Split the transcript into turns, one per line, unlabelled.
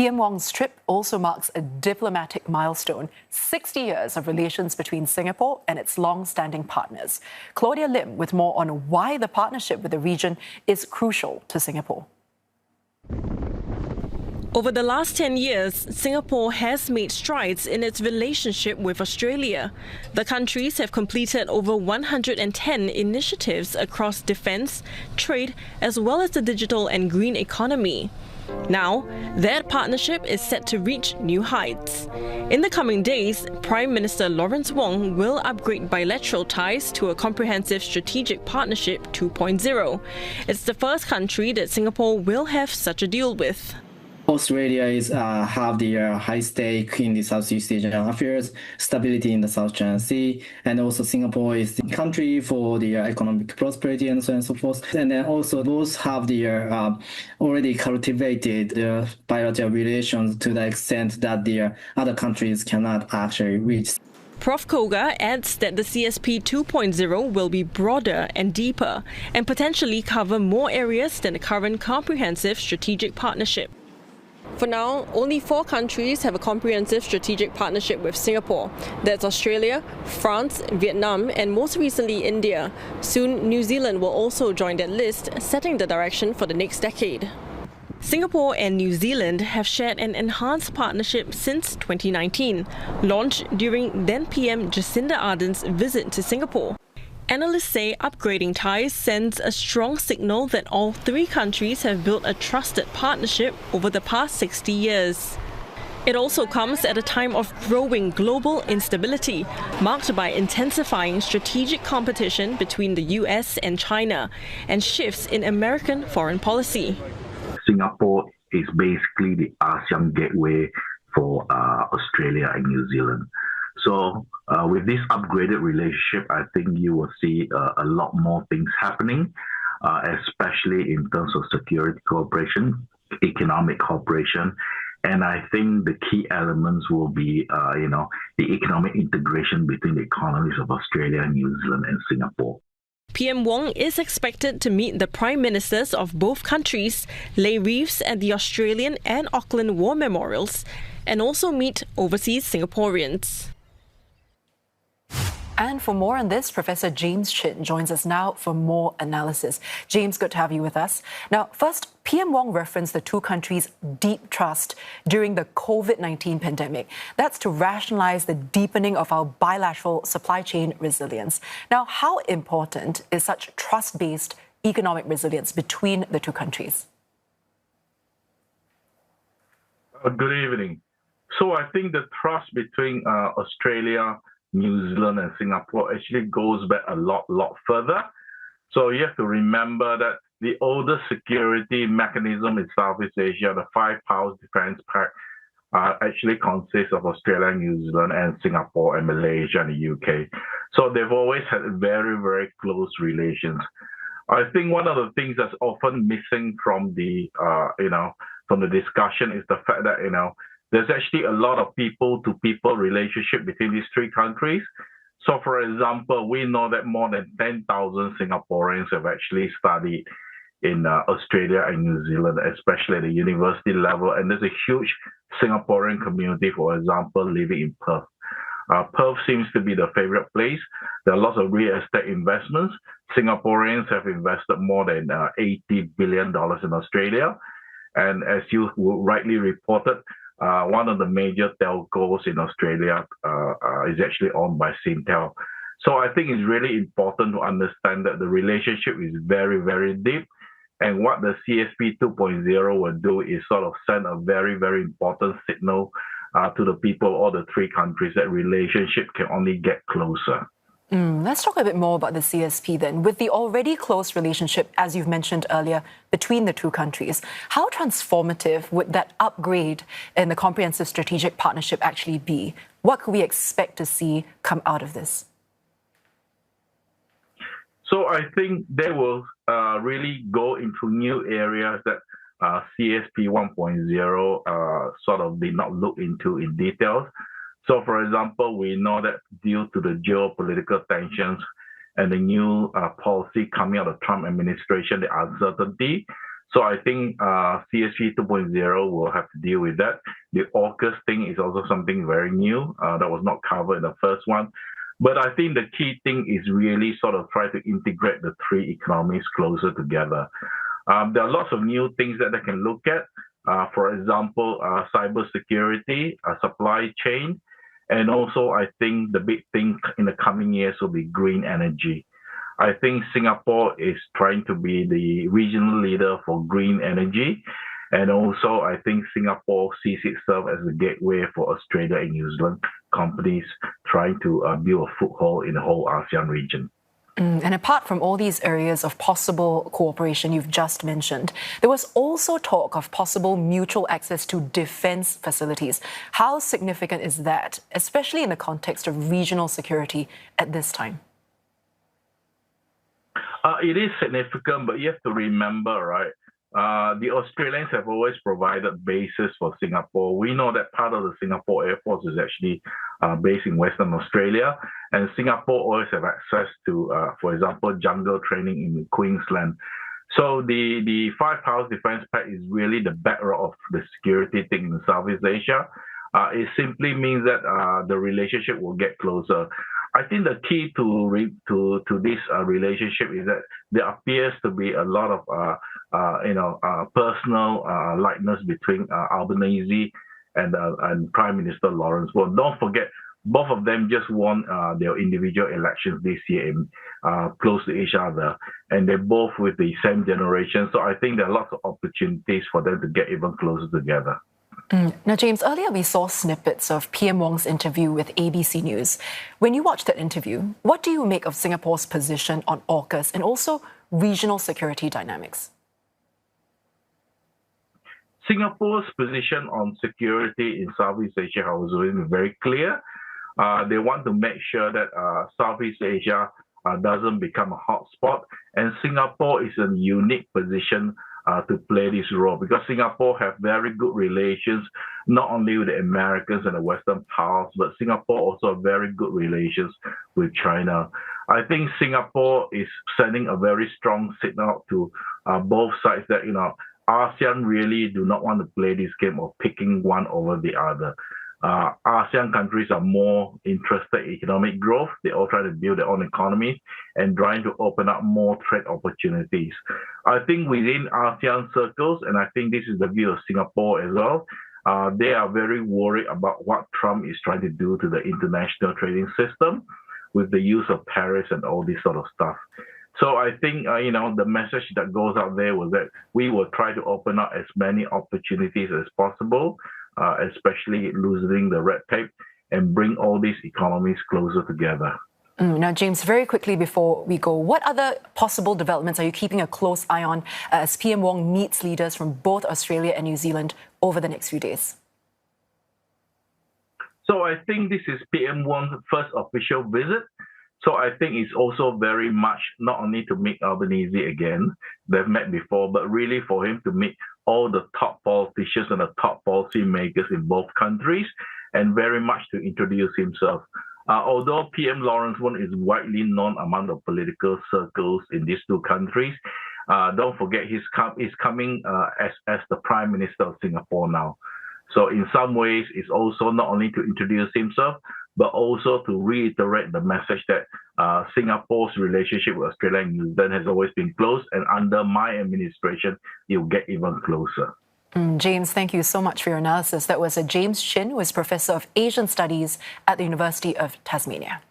PM Wong's trip also marks a diplomatic milestone, 60 years of relations between Singapore and its long-standing partners. Claudia Lim with more on why the partnership with the region is crucial to Singapore.
Over the last 10 years, Singapore has made strides in its relationship with Australia. The countries have completed over 110 initiatives across defence, trade, as well as the digital and green economy. Now, that partnership is set to reach new heights. In the coming days, Prime Minister Lawrence Wong will upgrade bilateral ties to a comprehensive strategic partnership 2.0. It's the first country that Singapore will have such a deal with.
Australia have their high stake in the Southeast Asian affairs, stability in the South China Sea, and also Singapore is the country for their economic prosperity and so on and so forth. And then also both have their already cultivated bilateral relations to the extent that their other countries cannot actually reach.
Prof Koga adds that the CSP 2.0 will be broader and deeper and potentially cover more areas than the current comprehensive strategic partnership. For now, only 4 countries have a comprehensive strategic partnership with Singapore. That's Australia, France, Vietnam, and most recently India. Soon, New Zealand will also join that list, setting the direction for the next decade. Singapore and New Zealand have shared an enhanced partnership since 2019, launched during then PM Jacinda Ardern's visit to Singapore. Analysts say upgrading ties sends a strong signal that all 3 countries have built a trusted partnership over the past 60 years. It also comes at a time of growing global instability, marked by intensifying strategic competition between the US and China and shifts in American foreign policy.
Singapore is basically the ASEAN gateway for Australia and New Zealand. So with this upgraded relationship, I think you will see a lot more things happening, especially in terms of security cooperation, economic cooperation. And I think the key elements will be, the economic integration between the economies of Australia, New Zealand and Singapore.
PM Wong is expected to meet the Prime Ministers of both countries, lay wreaths at the Australian and Auckland War Memorials, and also meet overseas Singaporeans.
And for more on this, Professor James Chin joins us now for more analysis. James, good to have you with us. Now, first, PM Wong referenced the 2 countries' deep trust during the COVID-19 pandemic. That's to rationalize the deepening of our bilateral supply chain resilience. Now, how important is such trust-based economic resilience between the 2 countries?
Good evening. So I think the trust between Australia, New Zealand and Singapore actually goes back a lot further. So you have to remember that the oldest security mechanism in Southeast Asia, the 5 Powers Defence Pact, actually consists of Australia, New Zealand and Singapore and Malaysia and the UK. So they've always had very close relations. I think one of the things that's often missing from the discussion is the fact that, there's actually a lot of people-to-people relationship between these 3 countries. So, for example, we know that more than 10,000 Singaporeans have actually studied in Australia and New Zealand, especially at the university level. And there's a huge Singaporean community, for example, living in Perth. Perth seems to be the favorite place. There are lots of real estate investments. Singaporeans have invested more than $80 billion in Australia. And as you rightly reported, one of the major telcos in Australia is actually owned by Singtel. So I think it's really important to understand that the relationship is very deep. And what the CSP 2.0 will do is sort of send a very important signal to the people of all the 3 countries that relationship can only get closer.
Let's talk a bit more about the CSP then. With the already close relationship, as you've mentioned earlier, between the 2 countries, how transformative would that upgrade in the comprehensive strategic partnership actually be? What could we expect to see come out of this?
So I think they will really go into new areas that CSP 1.0 sort of did not look into in detail. So, for example, we know that due to the geopolitical tensions and the new policy coming out of the Trump administration, the uncertainty, So I think CSP 2.0 will have to deal with that. The AUKUS thing is also something very new that was not covered in the first one. But I think the key thing is really sort of try to integrate the three economies closer together. There are lots of new things that they can look at. For example, cybersecurity, supply chain, and also I think the big thing in the coming years will be green energy. I think Singapore is trying to be the regional leader for green energy. And also, I think Singapore sees itself as a gateway for Australia and New Zealand companies trying to build a foothold in the whole ASEAN region.
And apart from all these areas of possible cooperation you've just mentioned, there was also talk of possible mutual access to defence facilities. How significant is that, especially in the context of regional security at this time?
It is significant, but you have to remember, right? The Australians have always provided bases for Singapore. We know that part of the Singapore Air Force is actually based in Western Australia, and Singapore always have access to, for example, jungle training in Queensland. So the Five Powers Defence Pact is really the bedrock of the security thing in Southeast Asia. It simply means that the relationship will get closer. I think the key to this relationship is that there appears to be a lot of personal likeness between Albanese and Prime Minister Lawrence Wong. Don't forget, both of them just won their individual elections this year in close to each other, and they're both with the same generation. So I think there are lots of opportunities for them to get even closer together.
Now, James, earlier we saw snippets of PM Wong's interview with ABC News. When you watched that interview, what do you make of Singapore's position on AUKUS and also regional security dynamics?
Singapore's position on security in Southeast Asia has been very clear. They want to make sure that Southeast Asia doesn't become a hotspot, and Singapore is in a unique position to play this role because Singapore have very good relations not only with the Americans and the Western powers, but Singapore also have very good relations with China. I think Singapore is sending a very strong signal to both sides that ASEAN really do not want to play this game of picking one over the other. ASEAN countries are more interested in economic growth. They all try to build their own economies and trying to open up more trade opportunities. I think within ASEAN circles, and I think this is the view of Singapore as well, they are very worried about what Trump is trying to do to the international trading system with the use of tariffs and all this sort of stuff. So I think, the message that goes out there was that we will try to open up as many opportunities as possible, especially loosening the red tape and bring all these economies closer together.
Now, James, very quickly before we go, what other possible developments are you keeping a close eye on as PM Wong meets leaders from both Australia and New Zealand over the next few days?
So I think this is PM Wong's first official visit. So I think it's also very much not only to meet Albanese again, they've met before, but really for him to meet all the top politicians and the top policy makers in both countries, and very much to introduce himself. Although PM Lawrence Wong is widely known among the political circles in these two countries, don't forget he's coming as the Prime Minister of Singapore now. So in some ways, it's also not only to introduce himself, but also to reiterate the message that Singapore's relationship with Australia and New Zealand has always been close, and under my administration, it will get even closer.
James, thank you so much for your analysis. That was James Chin, who is Professor of Asian Studies at the University of Tasmania.